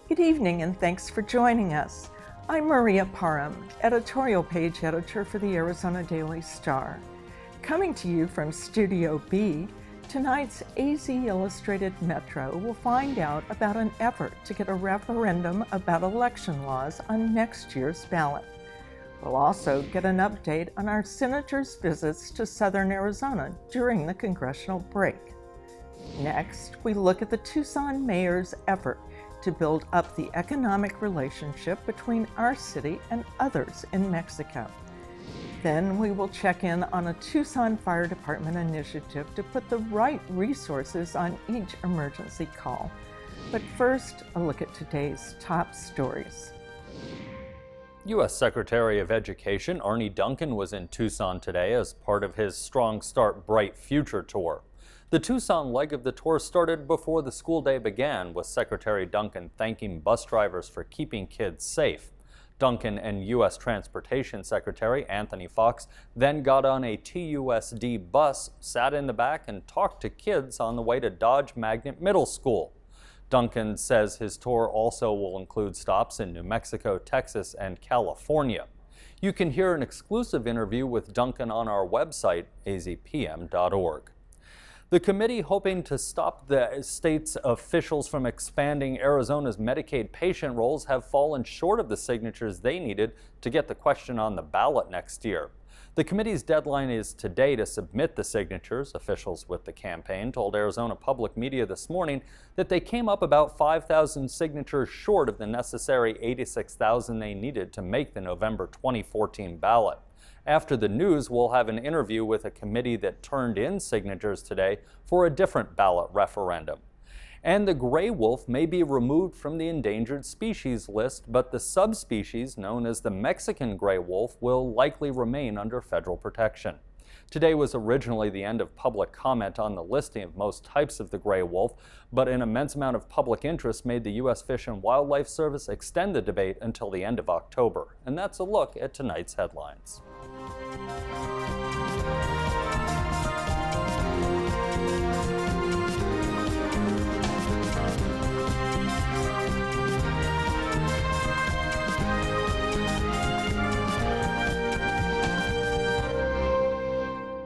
Good evening and thanks for joining us. I'm Maria Parham, editorial page editor for the Arizona Daily Star. Coming to you from Studio B, tonight's AZ Illustrated Metro will find out about an effort to get a referendum about election laws on next year's ballot. We'll also get an update on our senators' visits to southern Arizona during the congressional break. Next, we look at the Tucson mayor's effort to build up the economic relationship between our city and others in Mexico. Then we will check in on a Tucson Fire Department initiative to put the right resources on each emergency call. But first, a look at today's top stories. U.S. Secretary of Education Arne Duncan was in Tucson today as part of his Strong Start Bright Future tour. The Tucson leg of the tour started before the school day began, with Secretary Duncan thanking bus drivers for keeping kids safe. Duncan and U.S. Transportation Secretary Anthony Foxx then got on a TUSD bus, sat in the back, and talked to kids on the way to Dodge Magnet Middle School. Duncan says his tour also will include stops in New Mexico, Texas, and California. You can hear an exclusive interview with Duncan on our website, azpm.org. The committee hoping to stop the state's officials from expanding Arizona's Medicaid patient rolls have fallen short of the signatures they needed to get the question on the ballot next year. The committee's deadline is today to submit the signatures. Officials with the campaign told Arizona Public Media this morning that they came up about 5,000 signatures short of the necessary 86,000 they needed to make the November 2014 ballot. After the news, we'll have an interview with a committee that turned in signatures today for a different ballot referendum. And the gray wolf may be removed from the endangered species list, but the subspecies known as the Mexican gray wolf will likely remain under federal protection. Today was originally the end of public comment on the listing of most types of the gray wolf, but an immense amount of public interest made the U.S. Fish and Wildlife Service extend the debate until the end of October. And that's a look at tonight's headlines.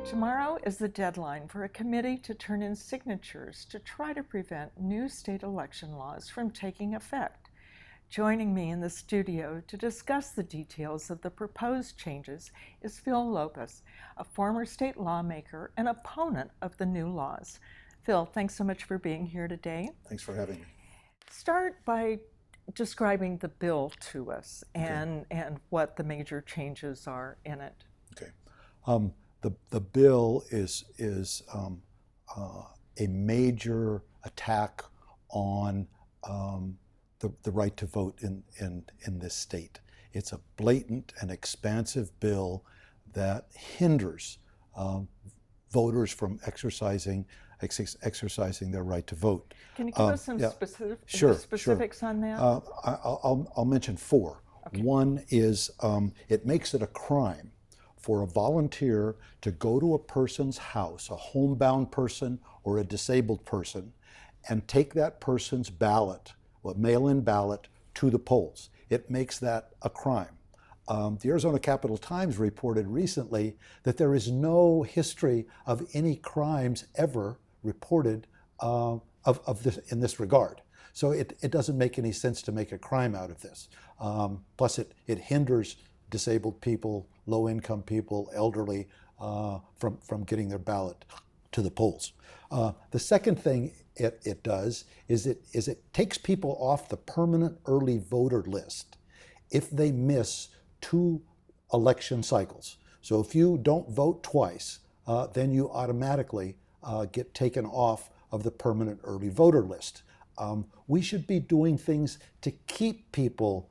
Tomorrow is the deadline for a committee to turn in signatures to try to prevent new state election laws from taking effect. Joining me in the studio to discuss the details of the proposed changes is Phil Lopes, a former state lawmaker and opponent of the new laws. Phil, thanks so much for being here today. Thanks for having me. Start by describing the bill to us and what the major changes are in it. Okay. The bill is a major attack on the right to vote in this state. It's a blatant and expansive bill that hinders voters from exercising their right to vote. Can you give us some specifics on that? I'll mention four. Okay. One is it makes it a crime for a volunteer to go to a person's house, a homebound person or a disabled person, and take that person's ballot, a mail-in ballot, to the polls. It makes that a crime. The Arizona Capital Times reported recently that there is no history of any crimes ever reported of this in this regard. So it doesn't make any sense to make a crime out of this. Plus it hinders disabled people, low-income people, elderly, from getting their ballot to the polls. The second thing it does is it takes people off the permanent early voter list if they miss 2 election cycles. So if you don't vote twice, then you automatically get taken off of the permanent early voter list. We should be doing things to keep people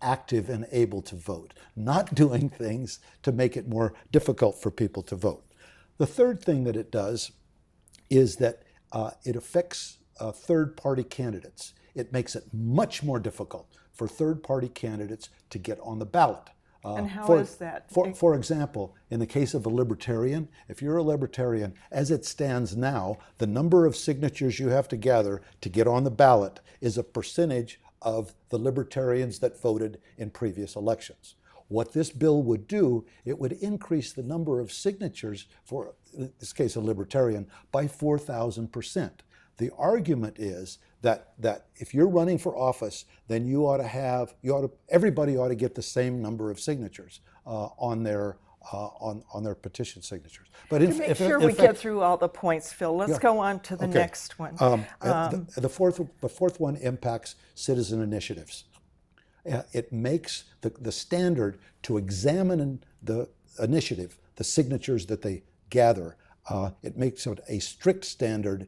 active and able to vote, not doing things to make it more difficult for people to vote. The third thing that it does is that it affects third-party candidates. It makes it much more difficult for third-party candidates to get on the ballot. And how is that? For example, in the case of a libertarian, if you're a libertarian, as it stands now, the number of signatures you have to gather to get on the ballot is a percentage of the libertarians that voted in previous elections. What this bill would do, it would increase the number of signatures for, in this case, a libertarian, by 4,000%. The argument is that if you're running for office, then everybody ought to get the same number of signatures on their petition signatures. But to make sure we get through all the points, Phil, let's go on to the next one. The fourth one impacts citizen initiatives. It makes the standard to examine the initiative, the signatures that they gather, it makes it a strict standard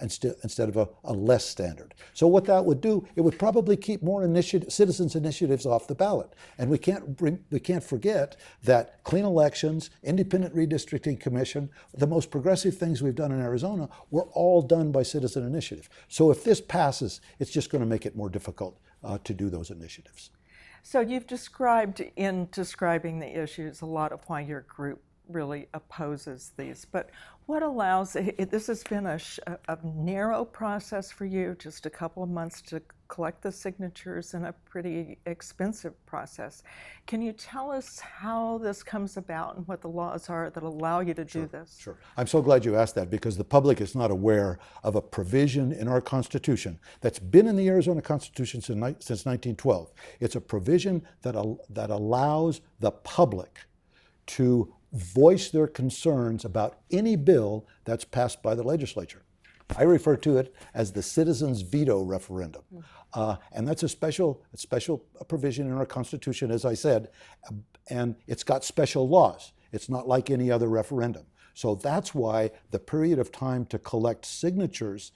instead of a less standard. So what that would do, it would probably keep more citizens' initiatives off the ballot. And we can't forget that clean elections, independent redistricting commission, the most progressive things we've done in Arizona were all done by citizen initiative. So if this passes, it's just going to make it more difficult to do those initiatives. So you've described, in describing the issues, a lot of why your group really opposes these, but what allows, this has been a narrow process for you, just a couple of months to collect the signatures, and a pretty expensive process. Can you tell us how this comes about and what the laws are that allow you to do this? Sure. I'm so glad you asked that, because the public is not aware of a provision in our Constitution that's been in the Arizona Constitution since 1912. It's a provision that allows the public to voice their concerns about any bill that's passed by the legislature. I refer to it as the citizens' veto referendum. And that's a special provision in our Constitution, as I said, and it's got special laws. It's not like any other referendum. So that's why the period of time to collect signatures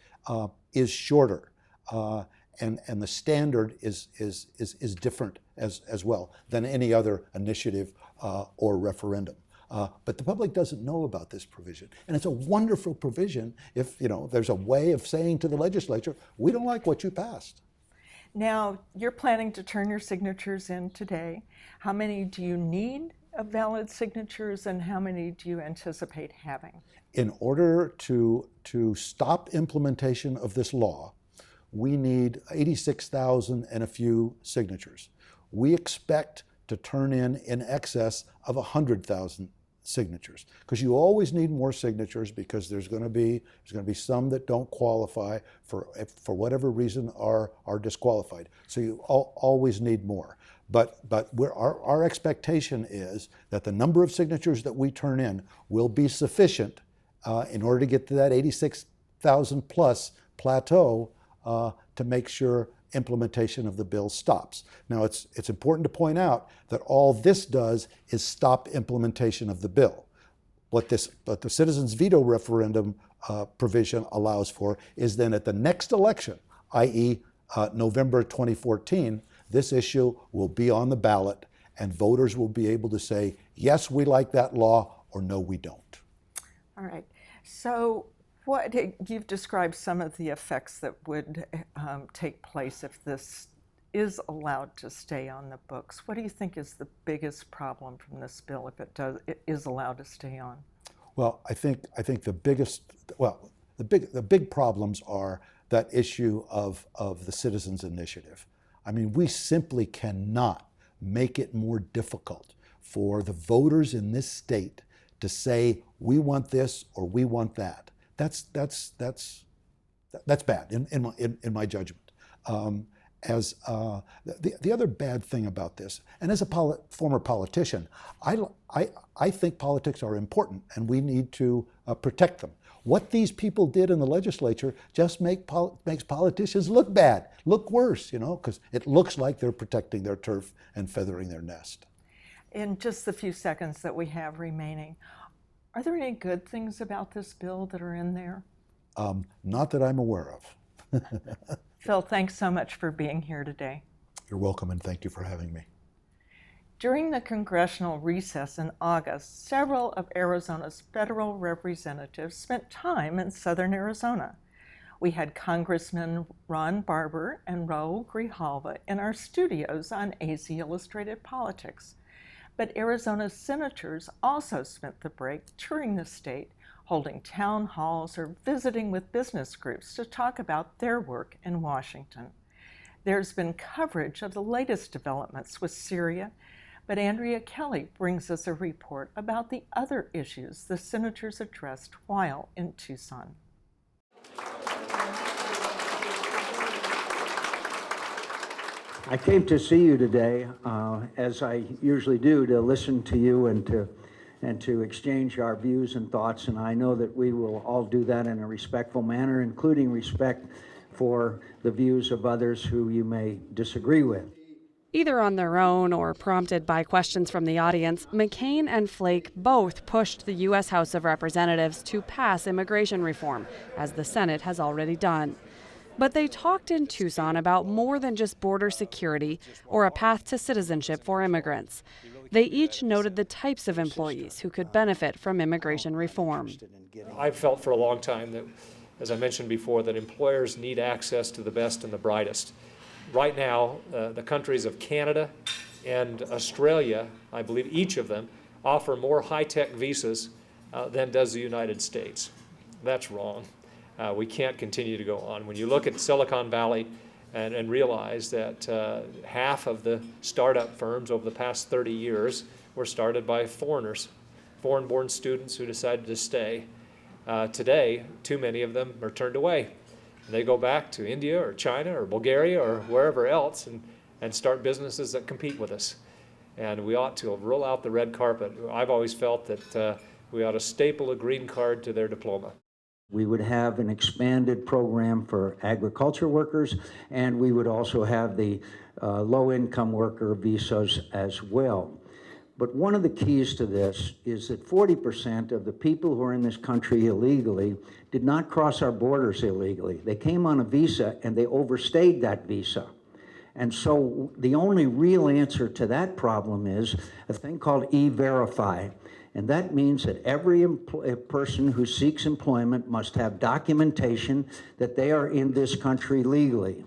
is shorter. And the standard is different as well than any other initiative or referendum. But the public doesn't know about this provision. And it's a wonderful provision if there's a way of saying to the legislature, we don't like what you passed. Now, you're planning to turn your signatures in today. How many do you need of valid signatures, and how many do you anticipate having? In order to stop implementation of this law, we need 86,000 and a few signatures. We expect to turn in excess of 100,000 signatures, because you always need more signatures, because there's going to be some that don't qualify for whatever reason are disqualified. So you always need more. But our expectation is that the number of signatures that we turn in will be sufficient in order to get to that 86,000 plus plateau to make sure implementation of the bill stops. Now, it's important to point out that all this does is stop implementation of the bill. What the citizens' veto referendum provision allows for is then at the next election, i.e. November 2014, this issue will be on the ballot, and voters will be able to say, yes, we like that law, or no, we don't. All right. So you've described some of the effects that would take place if this is allowed to stay on the books. What do you think is the biggest problem from this bill if it is allowed to stay on? Well, I think the big problems are that issue of the citizens' initiative. I mean, we simply cannot make it more difficult for the voters in this state to say, we want this or we want that. That's bad in my judgment. The other bad thing about this, and as a former politician, I think politics are important and we need to protect them. What these people did in the legislature just makes politicians look bad, look worse, because it looks like they're protecting their turf and feathering their nest. In just the few seconds that we have remaining, are there any good things about this bill that are in there? Not that I'm aware of. Phil, thanks so much for being here today. You're welcome, and thank you for having me. During the congressional recess in August, several of Arizona's federal representatives spent time in southern Arizona. We had Congressman Ron Barber and Raul Grijalva in our studios on AZ Illustrated Politics. But Arizona's senators also spent the break touring the state, holding town halls or visiting with business groups to talk about their work in Washington. There's been coverage of the latest developments with Syria, but Andrea Kelly brings us a report about the other issues the senators addressed while in Tucson. I came to see you today, as I usually do, to listen to you and to exchange our views and thoughts, and I know that we will all do that in a respectful manner, including respect for the views of others who you may disagree with. Either on their own or prompted by questions from the audience, McCain and Flake both pushed the U.S. House of Representatives to pass immigration reform, as the Senate has already done. But they talked in Tucson about more than just border security or a path to citizenship for immigrants. They each noted the types of employees who could benefit from immigration reform. I've felt for a long time that, as I mentioned before, that employers need access to the best and the brightest. Right now, the countries of Canada and Australia, I believe each of them, offer more high-tech visas than does the United States. That's wrong. We can't continue to go on. When you look at Silicon Valley and realize that half of the startup firms over the past 30 years were started by foreigners, foreign-born students who decided to stay. Today, too many of them are turned away. They go back to India or China or Bulgaria or wherever else and start businesses that compete with us. And we ought to roll out the red carpet. I've always felt that we ought to staple a green card to their diploma. We would have an expanded program for agriculture workers, and we would also have the low-income worker visas as well. But one of the keys to this is that 40% of the people who are in this country illegally did not cross our borders illegally. They came on a visa and they overstayed that visa. And so the only real answer to that problem is a thing called E-Verify. And that means that every person who seeks employment must have documentation that they are in this country legally.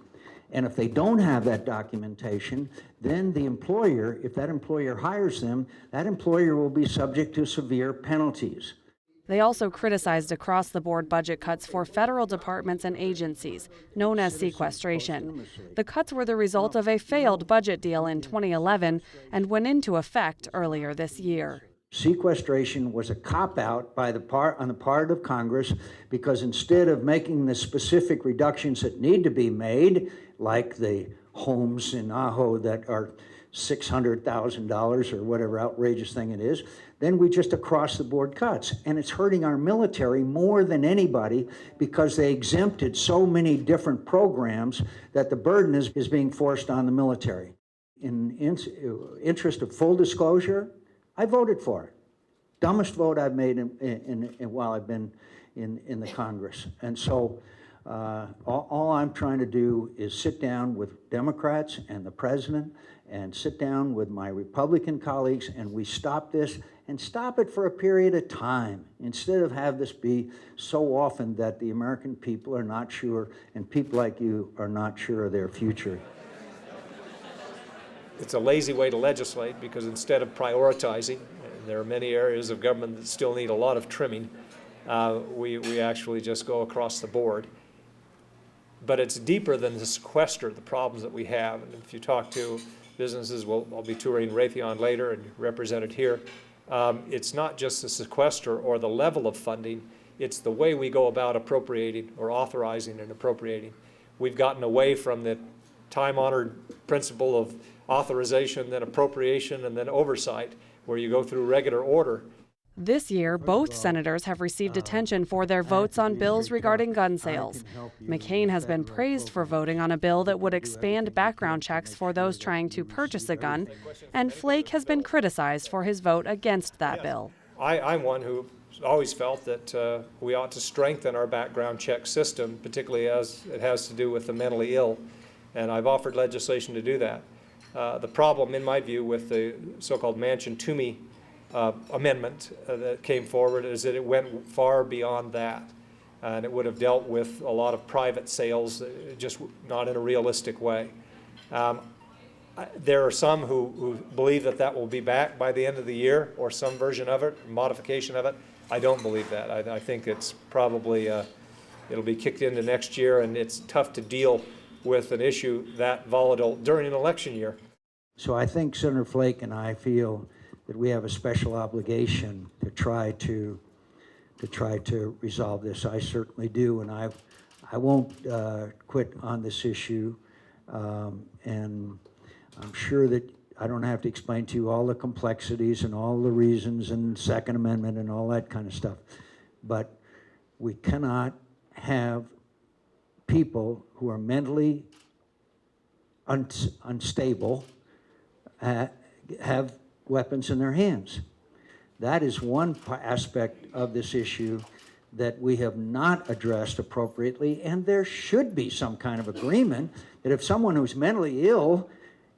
And if they don't have that documentation, then the employer, if that employer hires them, that employer will be subject to severe penalties. They also criticized across-the-board budget cuts for federal departments and agencies, known as sequestration. The cuts were the result of a failed budget deal in 2011 and went into effect earlier this year. Sequestration was a cop-out on the part of Congress, because instead of making the specific reductions that need to be made, like the homes in Ajo that are $600,000 or whatever outrageous thing it is, then we just across-the-board cuts. And it's hurting our military more than anybody, because they exempted so many different programs that the burden is being forced on the military. In interest of full disclosure, I voted for it. Dumbest vote I've made while I've been in the Congress. And so all I'm trying to do is sit down with Democrats and the president and sit down with my Republican colleagues, and we stop this and stop it for a period of time, instead of have this be so often that the American people are not sure, and people like you are not sure of their future. It's a lazy way to legislate, because instead of prioritizing, and there are many areas of government that still need a lot of trimming, we actually just go across the board. But it's deeper than the sequester, the problems that we have. And if you talk to businesses, I'll be touring Raytheon later and represented here, it's not just the sequester or the level of funding, it's the way we go about appropriating or authorizing and appropriating. We've gotten away from the time-honored principle of authorization, then appropriation, and then oversight, where you go through regular order. This year, both senators have received attention for their votes on bills regarding gun sales. McCain has been praised for voting on a bill that would expand background checks for those trying to purchase a gun, and Flake has been criticized for his vote against that bill. I'm one who always felt that we ought to strengthen our background check system, particularly as it has to do with the mentally ill, and I've offered legislation to do that. The problem, in my view, with the so-called Manchin-Toomey amendment that came forward is that it went far beyond that, and it would have dealt with a lot of private sales, just not in a realistic way. There are some who believe that that will be back by the end of the year, or some version of it, modification of it. I don't believe that. I think it's probably it'll be kicked into next year, and it's tough to deal with an issue that volatile during an election year. So I think Senator Flake and I feel that we have a special obligation to try to resolve this. I certainly do, and I won't quit on this issue. And I'm sure that I don't have to explain to you all the complexities and all the reasons and Second Amendment and all that kind of stuff. But we cannot have people who are mentally unstable have weapons in their hands. That is one aspect of this issue that we have not addressed appropriately, and there should be some kind of agreement that if someone who's mentally ill,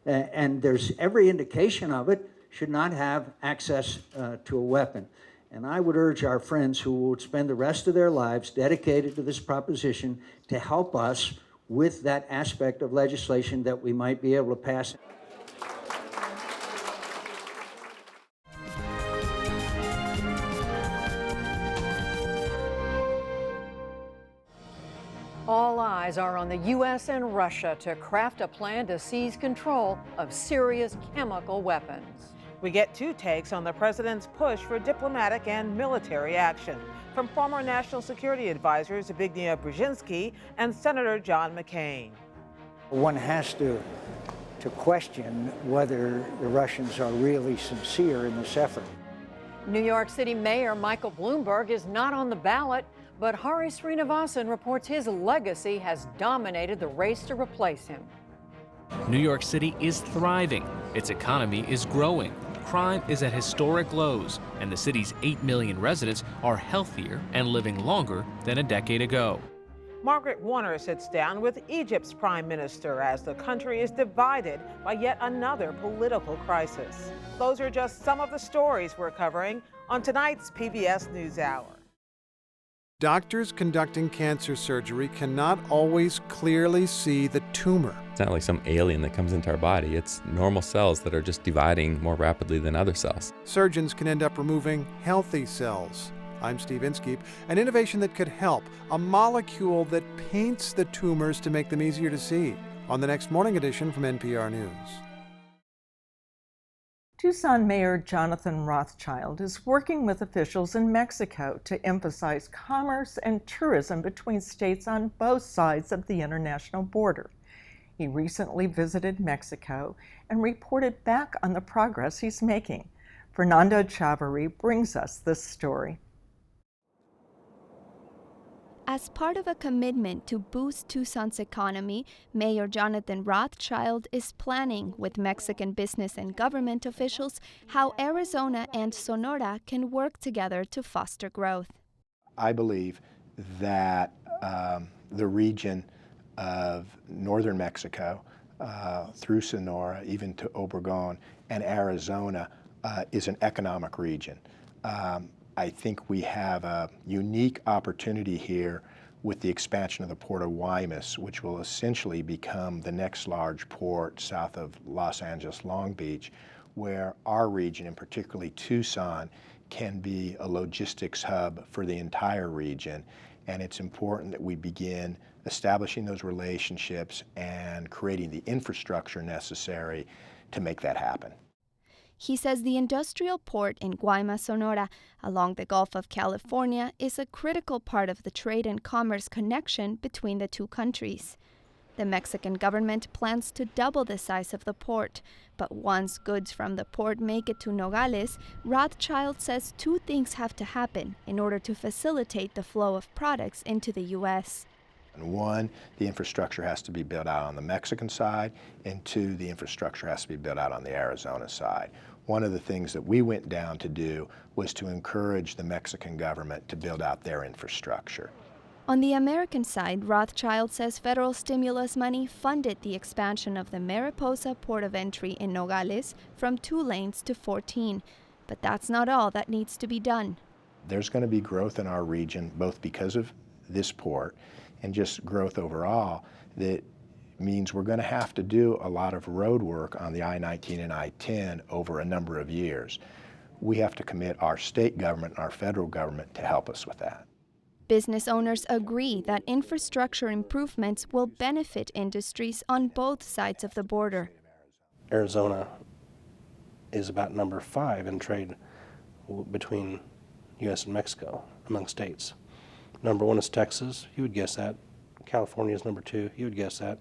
and there's every indication of it, should not have access to a weapon. And I would urge our friends who would spend the rest of their lives dedicated to this proposition to help us with that aspect of legislation that we might be able to pass. All eyes are on the U.S. and Russia to craft a plan to seize control of Syria's chemical weapons. We get two takes on the president's push for diplomatic and military action from former National Security Advisors Zbigniew Brzezinski and Senator John McCain. One has to question whether the Russians are really sincere in this effort. New York City Mayor Michael Bloomberg is not on the ballot, but Hari Srinivasan reports his legacy has dominated the race to replace him. New York City is thriving. Its economy is growing. Crime is at historic lows, and the city's 8 million residents are healthier and living longer than a decade ago. Margaret Warner sits down with Egypt's prime minister as the country is divided by yet another political crisis. Those are just some of the stories we're covering on tonight's PBS NewsHour. Doctors conducting cancer surgery cannot always clearly see the tumor. It's not like some alien that comes into our body. It's normal cells that are just dividing more rapidly than other cells. Surgeons can end up removing healthy cells. I'm Steve Inskeep. An innovation that could help, a molecule that paints the tumors to make them easier to see. On the next morning edition from NPR News. Tucson Mayor Jonathan Rothschild is working with officials in Mexico to emphasize commerce and tourism between states on both sides of the international border. He recently visited Mexico and reported back on the progress he's making. Fernando Chavarri brings us this story. As part of a commitment to boost Tucson's economy, Mayor Jonathan Rothschild is planning with Mexican business and government officials how Arizona and Sonora can work together to foster growth. I believe that the region of northern Mexico through Sonora, even to Obregon and Arizona, is an economic region. I think we have a unique opportunity here with the expansion of the Port of Guaymas, which will essentially become the next large port south of Los Angeles, Long Beach, where our region, and particularly Tucson, can be a logistics hub for the entire region. And it's important that we begin establishing those relationships and creating the infrastructure necessary to make that happen. He says the industrial port in Guaymas, Sonora, along the Gulf of California, is a critical part of the trade and commerce connection between the two countries. The Mexican government plans to double the size of the port, but once goods from the port make it to Nogales, Rothschild says two things have to happen in order to facilitate the flow of products into the U.S. And one, the infrastructure has to be built out on the Mexican side, and two, the infrastructure has to be built out on the Arizona side. One of the things that we went down to do was to encourage the Mexican government to build out their infrastructure. On the American side, Rothschild says federal stimulus money funded the expansion of the Mariposa port of entry in Nogales from 2 lanes to 14. But that's not all that needs to be done. There's going to be growth in our region, both because of this port and just growth overall, that means we're going to have to do a lot of road work on the I-19 and I-10 over a number of years. We have to commit our state government and our federal government to help us with that. Business owners agree that infrastructure improvements will benefit industries on both sides of the border. Arizona is about number 5 in trade between U.S. and Mexico among states. Number 1 is Texas, you would guess that. California is number 2, you would guess that.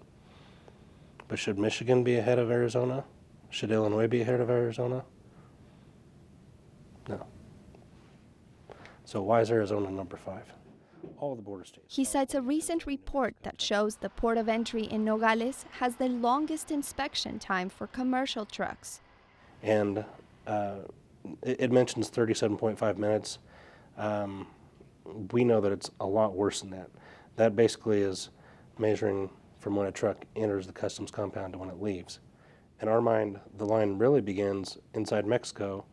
But should Michigan be ahead of Arizona? Should Illinois be ahead of Arizona? No. So why is Arizona number 5? All the border states. He cites a recent report that shows the port of entry in Nogales has the longest inspection time for commercial trucks. And it mentions 37.5 minutes. We know that it's a lot worse than that. That basically is measuring from when a truck enters the customs compound to when it leaves. In our mind, the line really begins inside Mexico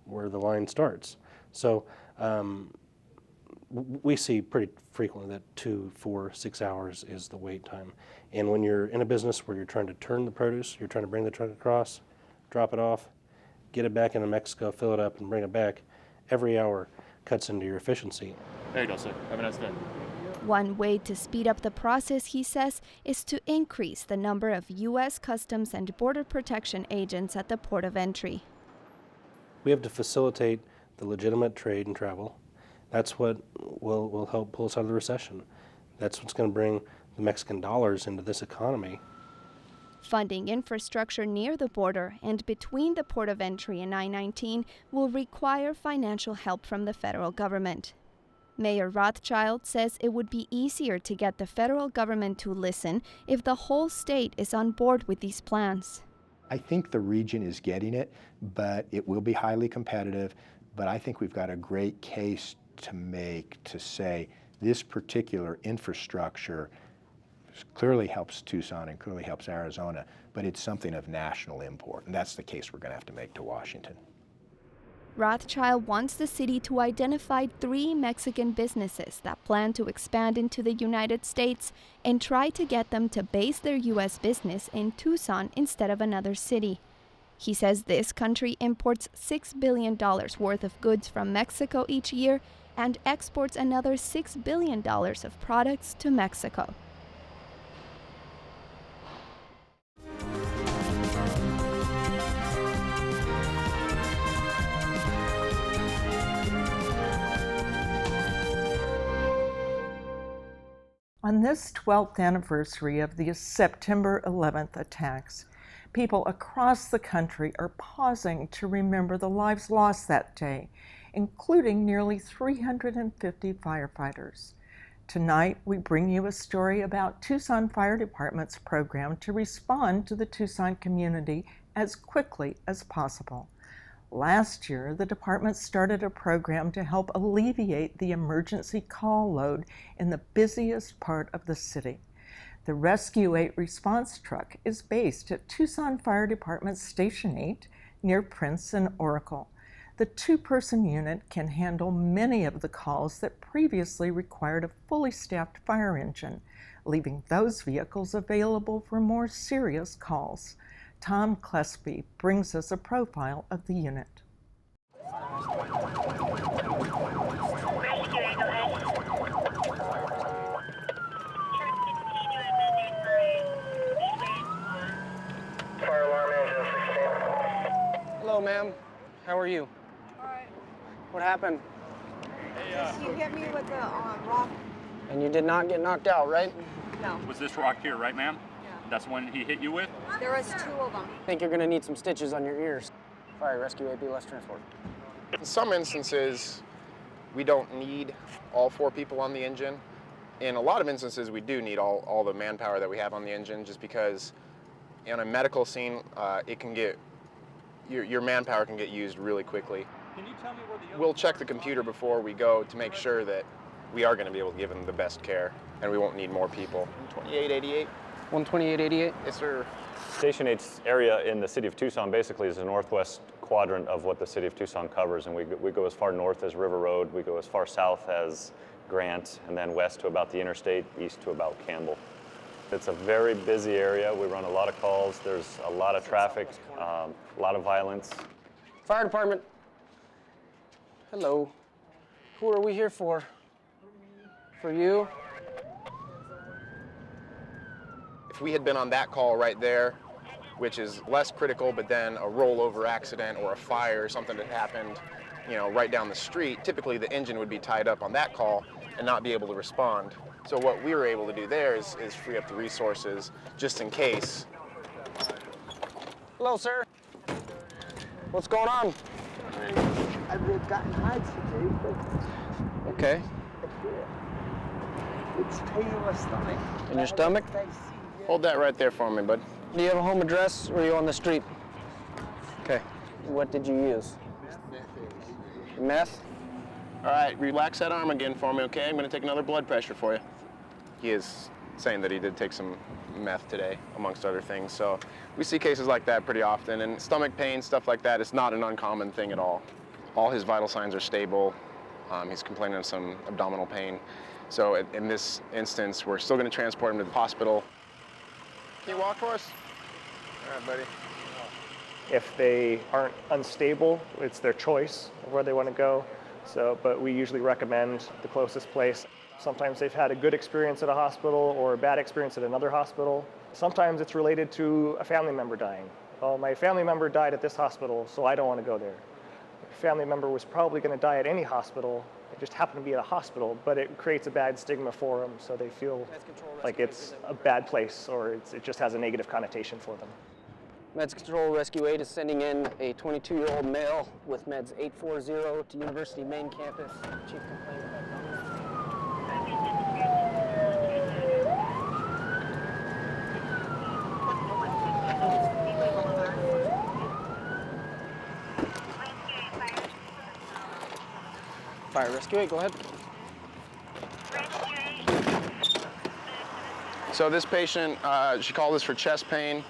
where the line starts. So we see pretty frequently that 2, 4, 6 hours is the wait time. And when you're in a business where you're trying to turn the produce, you're trying to bring the truck across, drop it off, get it back into Mexico, fill it up, and bring it back, every hour cuts into your efficiency. There you go, sir. Have a nice day. One way to speed up the process, he says, is to increase the number of U.S. Customs and Border Protection agents at the port of entry. We have to facilitate the legitimate trade and travel. That's what will help pull us out of the recession. That's what's going to bring the Mexican dollars into this economy. Funding infrastructure near the border and between the port of entry and I-19 will require financial help from the federal government. Mayor Rothschild says it would be easier to get the federal government to listen if the whole state is on board with these plans. I think the region is getting it, but it will be highly competitive. But I think we've got a great case to make to say this particular infrastructure clearly helps Tucson and clearly helps Arizona, but it's something of national import, and that's the case we're going to have to make to Washington. Rothschild wants the city to identify 3 Mexican businesses that plan to expand into the United States and try to get them to base their U.S. business in Tucson instead of another city. He says this country imports $6 billion worth of goods from Mexico each year and exports another $6 billion of products to Mexico. On this 12th anniversary of the September 11th attacks, people across the country are pausing to remember the lives lost that day, including nearly 350 firefighters. Tonight, we bring you a story about Tucson Fire Department's program to respond to the Tucson community as quickly as possible. Last year, the department started a program to help alleviate the emergency call load in the busiest part of the city. The Rescue 8 response truck is based at Tucson Fire Department Station 8 near Prince and Oracle. The 2-person unit can handle many of the calls that previously required a fully staffed fire engine, leaving those vehicles available for more serious calls. Tom Klesby brings us a profile of the unit. Hello, ma'am. How are you? All right. What happened? You hit me with the rock. And you did not get knocked out, right? No. Was this rock here, right, ma'am? That's the one he hit you with? There was 2 of them. I think you're gonna need some stitches on your ears. Fire Rescue AP, let's transport. In some instances, we don't need all 4 people on the engine. In a lot of instances, we do need all the manpower that we have on the engine, just because in a medical scene, it can get, your manpower can get used really quickly. Can you tell me where the We'll check the computer before we go to make sure that we are going to be able to give them the best care, and we won't need more people. 2888? 12888? Yes, sir. Station 8's area in the city of Tucson basically is the northwest quadrant of what the city of Tucson covers, and we go as far north as River Road, we go as far south as Grant, and then west to about the interstate, east to about Campbell. It's a very busy area. We run a lot of calls. There's a lot of traffic, a lot of violence. Fire department. Hello. Who are we here for? For you? If we had been on that call right there, which is less critical, but then a rollover accident or a fire or something that happened, right down the street, typically the engine would be tied up on that call and not be able to respond. So what we were able to do there is free up the resources just in case. Hello, sir. What's going on? I've gotten high today, but Okay. it's pain in my stomach. In your stomach? Hold that right there for me, bud. Do you have a home address or are you on the street? Okay. What did you use? Meth? All right, relax that arm again for me, okay? I'm gonna take another blood pressure for you. He is saying that he did take some meth today, amongst other things. So we see cases like that pretty often, and stomach pain, stuff like that, is not an uncommon thing at all. All his vital signs are stable. He's complaining of some abdominal pain. So in this instance, we're still gonna transport him to the hospital. Can you walk for us? All right, buddy. If they aren't unstable, it's their choice of where they want to go. But we usually recommend the closest place. Sometimes they've had a good experience at a hospital or a bad experience at another hospital. Sometimes it's related to a family member dying. Well, my family member died at this hospital, so I don't want to go there. A family member was probably going to die at any hospital. It just happened to be at a hospital, but it creates a bad stigma for them, so they feel like it's a bad place or it just has a negative connotation for them. Meds Control Rescue 8 is sending in a 22-year-old male with meds 840 to University Main campus. Chief complaint about Fire Rescue 8, go ahead. So this patient, she called us for chest pain.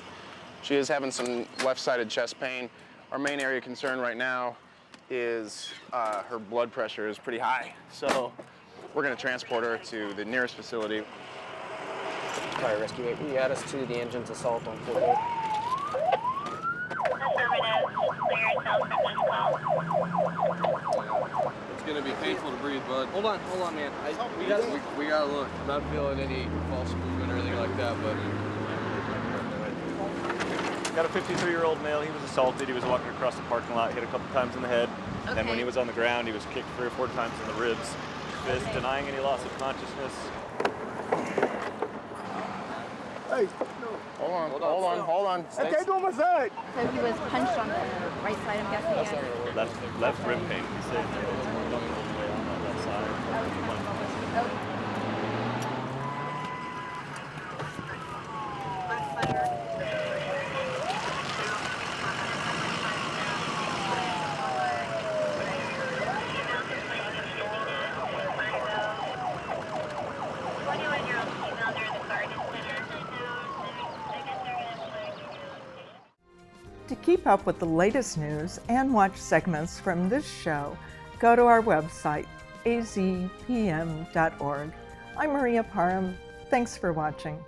She is having some left-sided chest pain. Our main area of concern right now is her blood pressure is pretty high. So we're gonna transport her to the nearest facility. Fire Rescue 8, will you add us to the engine's assault on Fort Hood? It's gonna be painful to breathe, bud. Hold on, man. We gotta look. I'm not feeling any false movement or anything like that, but. Got a 53-year-old male. He was assaulted. He was walking across the parking lot, hit a couple times in the head. Okay. Then when he was on the ground, he was kicked 3 or 4 times in the ribs. Fist, denying any loss of consciousness. Hey, hold on. I can't go on my side. So he was punched on the right side, I'm guessing? Left rib pain. He said there was more lumbar all the way on that left side. Okay. To keep up with the latest news and watch segments from this show, go to our website, azpm.org. I'm Maria Parham. Thanks for watching.